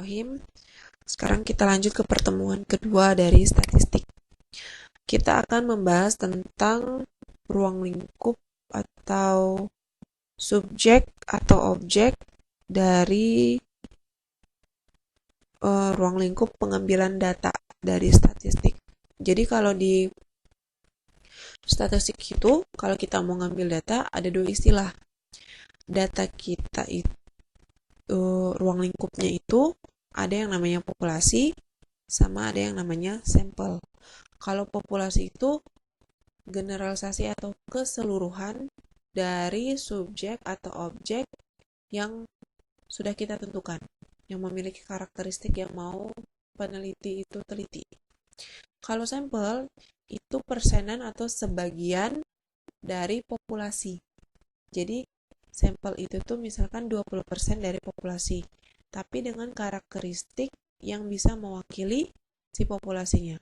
Bismillahirrahmanirrahim. Sekarang kita lanjut ke pertemuan kedua dari statistik. Kita akan membahas tentang ruang lingkup atau subjek atau objek dari ruang lingkup pengambilan data dari statistik. Jadi kalau di statistik itu, kalau kita mau ngambil data, ada dua istilah. Data kita itu, ruang lingkupnya itu ada yang namanya populasi, sama ada yang namanya sampel. Kalau populasi itu generalisasi atau keseluruhan dari subjek atau objek yang sudah kita tentukan, yang memiliki karakteristik yang mau peneliti itu teliti. Kalau sampel itu persenan atau sebagian dari populasi. Jadi sampel itu tuh misalkan 20% dari populasi, tapi dengan karakteristik yang bisa mewakili si populasinya.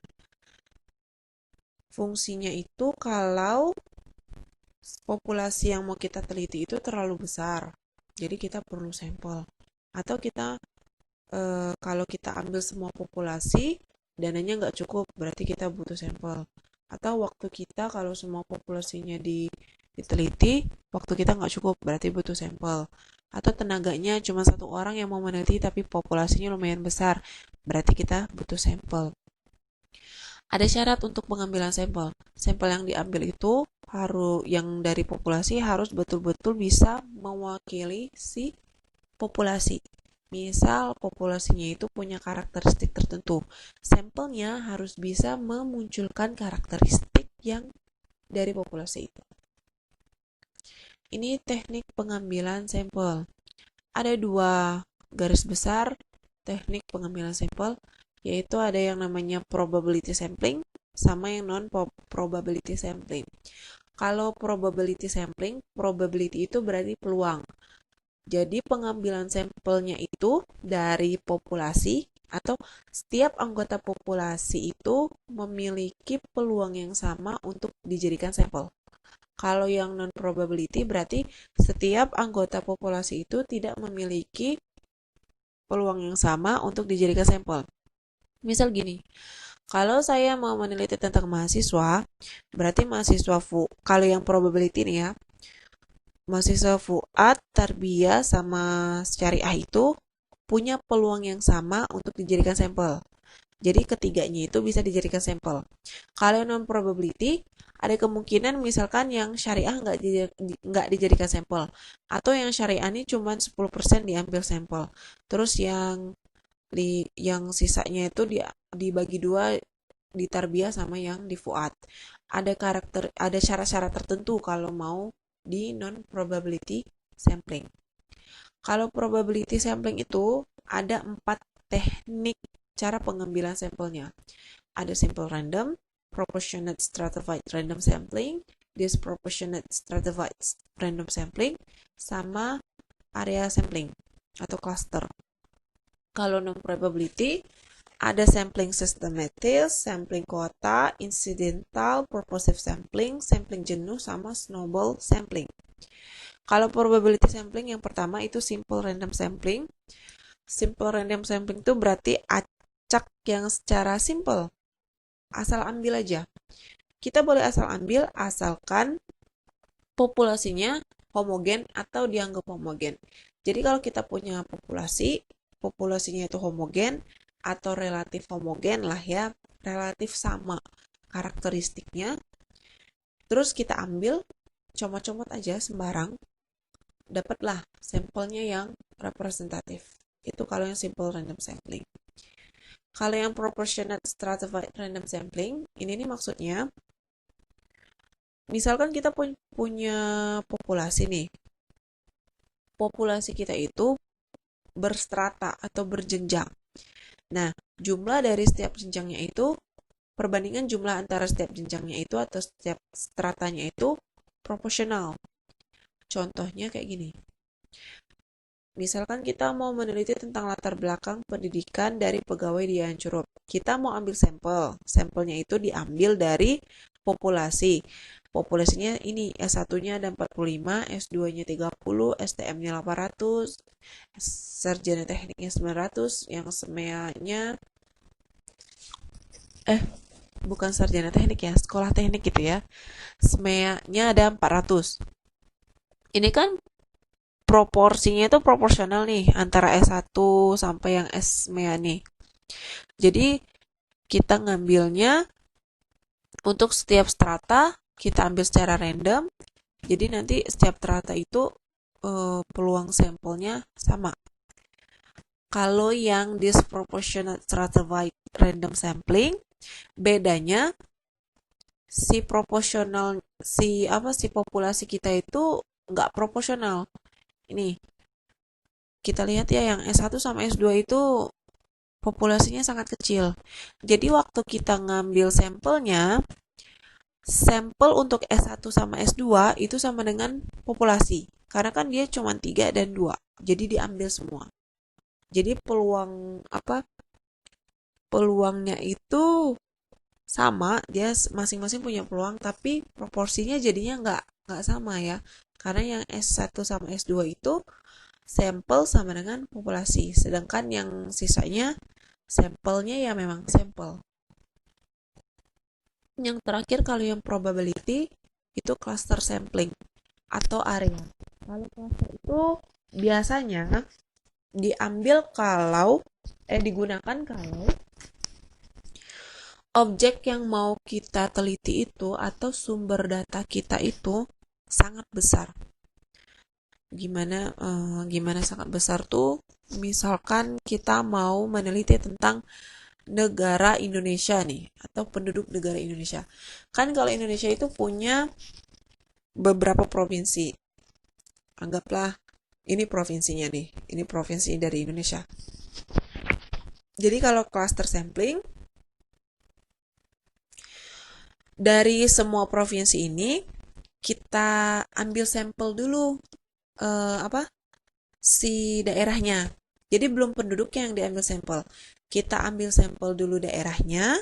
Fungsinya itu kalau populasi yang mau kita teliti itu terlalu besar, jadi kita perlu sampel. Atau kita kalau kita ambil semua populasi, dananya nggak cukup, berarti kita butuh sampel. Atau waktu kita kalau semua populasinya diteliti, waktu kita nggak cukup, berarti butuh sampel. Atau tenaganya cuma satu orang yang mau meneliti tapi populasinya lumayan besar, berarti kita butuh sampel. Ada syarat untuk pengambilan sampel. Sampel yang diambil itu yang dari populasi harus betul-betul bisa mewakili si populasi. Misal populasinya itu punya karakteristik tertentu. Sampelnya harus bisa memunculkan karakteristik yang dari populasi itu. Ini teknik pengambilan sampel. Ada dua garis besar teknik pengambilan sampel, yaitu ada yang namanya probability sampling sama yang non-probability sampling. Kalau probability sampling, probability itu berarti peluang. Jadi pengambilan sampelnya itu dari populasi atau setiap anggota populasi itu memiliki peluang yang sama untuk dijadikan sampel. Kalau yang non-probability berarti setiap anggota populasi itu tidak memiliki peluang yang sama untuk dijadikan sampel. Misal gini, kalau saya mau meneliti tentang mahasiswa, berarti mahasiswa kalau yang probability nih ya, mahasiswa Fuad, Tarbiyah, sama Syariah itu punya peluang yang sama untuk dijadikan sampel. Jadi ketiganya itu bisa dijadikan sampel. Kalau non-probability, ada kemungkinan misalkan yang Syariah nggak dijadikan sampel. Atau yang Syariah ini cuma 10% diambil sampel. Terus yang sisanya itu dibagi dua, di Tarbiyah sama yang di Fuad. Ada syarat-syarat tertentu kalau mau di non-probability sampling. Kalau probability sampling itu ada 4 teknik cara pengambilan sampelnya. Ada simple random, proportionate stratified random sampling, disproportionate stratified random sampling, sama area sampling atau cluster. Kalau non-probability, ada sampling systematic, sampling kuota, incidental, purposive sampling, sampling jenuh, sama snowball sampling. Kalau probability sampling yang pertama itu simple random sampling. Simple random sampling itu berarti acak yang secara simple. Asal ambil aja. Kita boleh asal ambil asalkan populasinya homogen atau dianggap homogen. Jadi kalau kita punya populasinya itu homogen atau relatif homogen lah ya, relatif sama karakteristiknya. Terus kita ambil, comot-comot aja sembarang, dapatlah sampelnya yang representatif. Itu kalau yang simple random sampling. Kalau yang proportionate stratified random sampling, ini nih maksudnya, misalkan kita punya populasi nih. Populasi kita itu berstrata atau berjenjang. Nah, jumlah dari setiap jenjangnya itu, perbandingan jumlah antara setiap jenjangnya itu atau setiap stratanya itu proporsional. Contohnya kayak gini. Misalkan kita mau meneliti tentang latar belakang pendidikan dari pegawai di Yayan Curup. Kita mau ambil sampel. Sampelnya itu diambil dari populasi. Populasinya ini S1-nya ada 45, S2-nya 30, STM-nya 800, sarjana tekniknya 900, yang SMEA-nya bukan sarjana teknik ya, sekolah teknik gitu ya. SMEA-nya ada 400. Ini kan proporsinya itu proporsional nih antara S1 sampai yang SMEA nih. Jadi kita ngambilnya untuk setiap strata kita ambil secara random. Jadi nanti setiap strata itu peluang sampelnya sama. Kalau yang disproportionate stratified random sampling, bedanya si populasi kita itu nggak proporsional. Ini kita lihat ya, yang S1 sama S2 itu populasinya sangat kecil. Jadi waktu kita ngambil sampelnya, sampel untuk S1 sama S2 itu sama dengan populasi. Karena kan dia cuma 3 dan 2. Jadi diambil semua. Jadi peluangnya itu sama, dia masing-masing punya peluang, tapi proporsinya jadinya nggak sama ya. Karena yang S1 sama S2 itu sampel sama dengan populasi, sedangkan yang sisanya sampelnya ya memang sampel. Yang terakhir kalau yang probability itu cluster sampling atau area. Kalau cluster itu biasanya digunakan kalau objek yang mau kita teliti itu atau sumber data kita itu sangat besar. Gimana sangat besar tuh? Misalkan kita mau meneliti tentang negara Indonesia nih, atau penduduk negara Indonesia. Kan kalau Indonesia itu punya beberapa provinsi. Anggaplah ini provinsinya nih, ini provinsi dari Indonesia. Jadi kalau cluster sampling, dari semua provinsi ini kita ambil sampel dulu si daerahnya. Jadi belum penduduknya yang diambil sampel. Kita ambil sampel dulu daerahnya,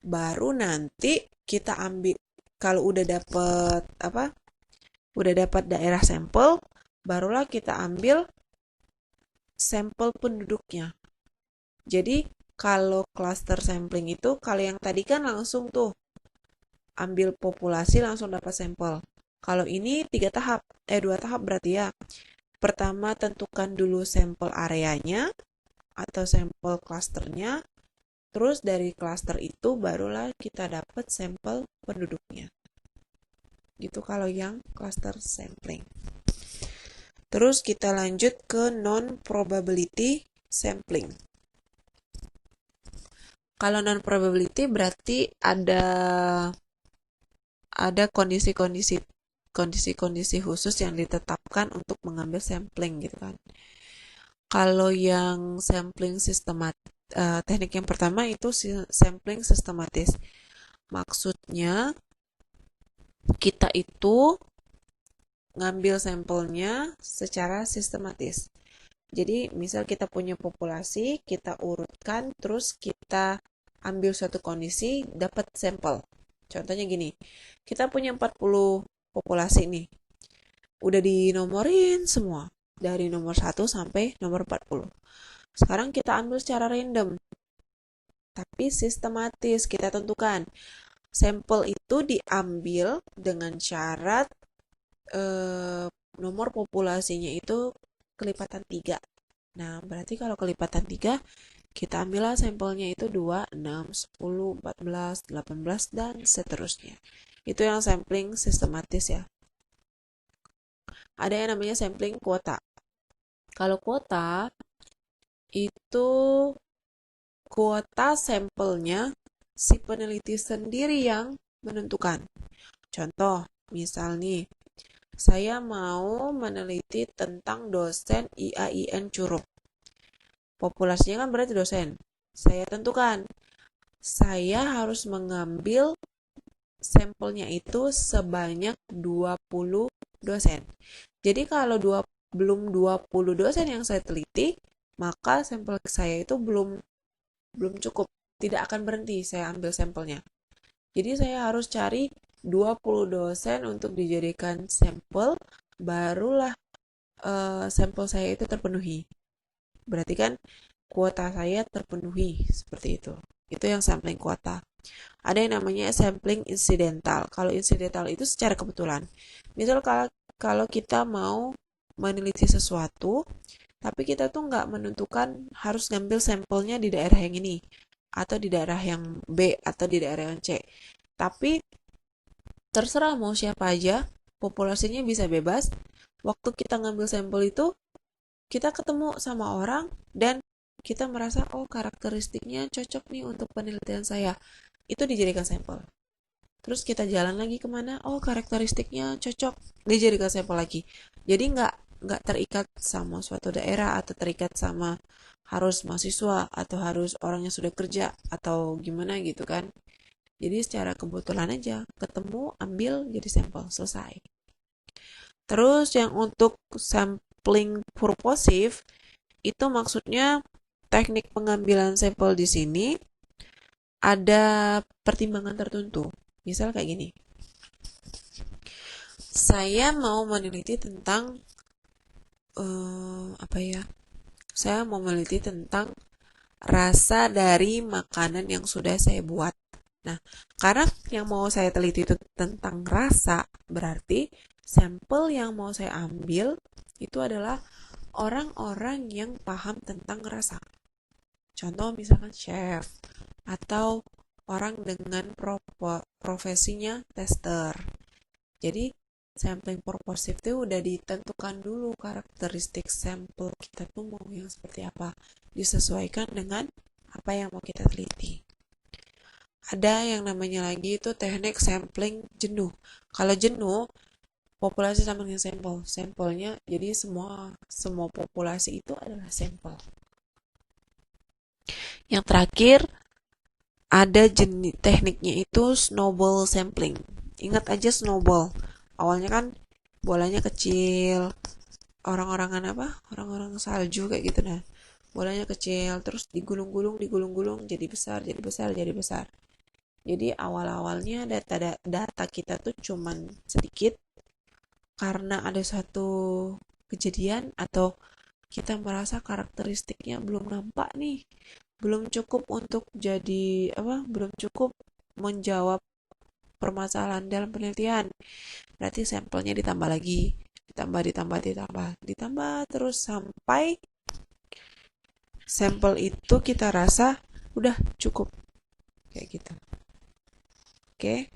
baru nanti kita ambil kalau udah dapat daerah sampel, barulah kita ambil sampel penduduknya. Jadi kalau cluster sampling itu, kalau yang tadi kan langsung tuh ambil populasi langsung dapat sampel. Kalau ini 2 tahap berarti ya. Pertama tentukan dulu sampel areanya atau sampel klasternya. Terus dari klaster itu barulah kita dapat sampel penduduknya. Gitu kalau yang cluster sampling. Terus kita lanjut ke non-probability sampling. Kalau non-probability berarti ada kondisi-kondisi khusus yang ditetapkan untuk mengambil sampling gitu kan. Kalau yang sampling teknik yang pertama itu sampling sistematis. Maksudnya kita itu ngambil sampelnya secara sistematis. Jadi misal kita punya populasi, kita urutkan, terus kita ambil suatu kondisi, dapat sampel. Contohnya gini, kita punya 40 populasi nih. Udah dinomorin semua. Dari nomor 1 sampai nomor 40. Sekarang kita ambil secara random. Tapi sistematis kita tentukan. Sampel itu diambil dengan syarat nomor populasinya itu kelipatan 3. Nah, berarti kalau kelipatan 3, kita ambillah sampelnya itu 2, 6, 10, 14, 18, dan seterusnya. Itu yang sampling sistematis ya. Ada yang namanya sampling kuota. Kalau kuota, itu kuota sampelnya si peneliti sendiri yang menentukan. Contoh, misal nih, saya mau meneliti tentang dosen IAIN Curup. Populasinya kan berarti dosen. Saya tentukan, saya harus mengambil sampelnya itu sebanyak 20 dosen. Jadi kalau belum 20 dosen yang saya teliti, maka sampel saya itu belum cukup. Tidak akan berhenti saya ambil sampelnya. Jadi saya harus cari 20 dosen untuk dijadikan sampel, barulah sampel saya itu terpenuhi. Berarti kan kuota saya terpenuhi seperti itu. Itu yang sampling kuota. Ada yang namanya sampling insidental. Kalau insidental itu secara kebetulan. Misal kalau kita mau meneliti sesuatu, tapi kita tuh nggak menentukan harus ngambil sampelnya di daerah yang ini, atau di daerah yang B, atau di daerah yang C. Tapi terserah mau siapa aja, populasinya bisa bebas. Waktu kita ngambil sampel itu, kita ketemu sama orang dan kita merasa, oh karakteristiknya cocok nih untuk penelitian saya. Itu dijadikan sampel. Terus kita jalan lagi kemana, oh karakteristiknya cocok, dijadikan sampel lagi. Jadi nggak terikat sama suatu daerah atau terikat sama harus mahasiswa atau harus orang yang sudah kerja atau gimana gitu kan. Jadi secara kebetulan aja ketemu, ambil, jadi sampel, selesai. Terus yang untuk sampling purposive itu maksudnya teknik pengambilan sampel di sini ada pertimbangan tertentu. Misal kayak gini. Saya mau meneliti tentang apa ya? Saya mau meneliti tentang rasa dari makanan yang sudah saya buat. Nah, karena yang mau saya teliti itu tentang rasa, berarti sampel yang mau saya ambil itu adalah orang-orang yang paham tentang rasa. Contoh misalkan chef atau orang dengan profesinya tester. Jadi sampling purposive itu udah ditentukan dulu karakteristik sampel kita tuh mau yang seperti apa, disesuaikan dengan apa yang mau kita teliti. Ada yang namanya lagi itu teknik sampling jenuh. Kalau jenuh, populasi sama dengan sampel. Sampelnya jadi semua populasi itu adalah sampel. Yang terakhir ada jenis tekniknya itu snowball sampling. Ingat aja snowball. Awalnya kan bolanya kecil, orang-orangan apa? Orang-orang salju kayak gitu nah. Bolanya kecil, terus digulung-gulung jadi besar, jadi besar, jadi besar. Jadi awal-awalnya data kita tuh cuman sedikit karena ada satu kejadian atau kita merasa karakteristiknya belum nampak nih, belum cukup untuk jadi apa? Belum cukup menjawab permasalahan dalam penelitian. Berarti sampelnya ditambah lagi, ditambah terus sampai sampel itu kita rasa udah cukup kayak gitu. Oke.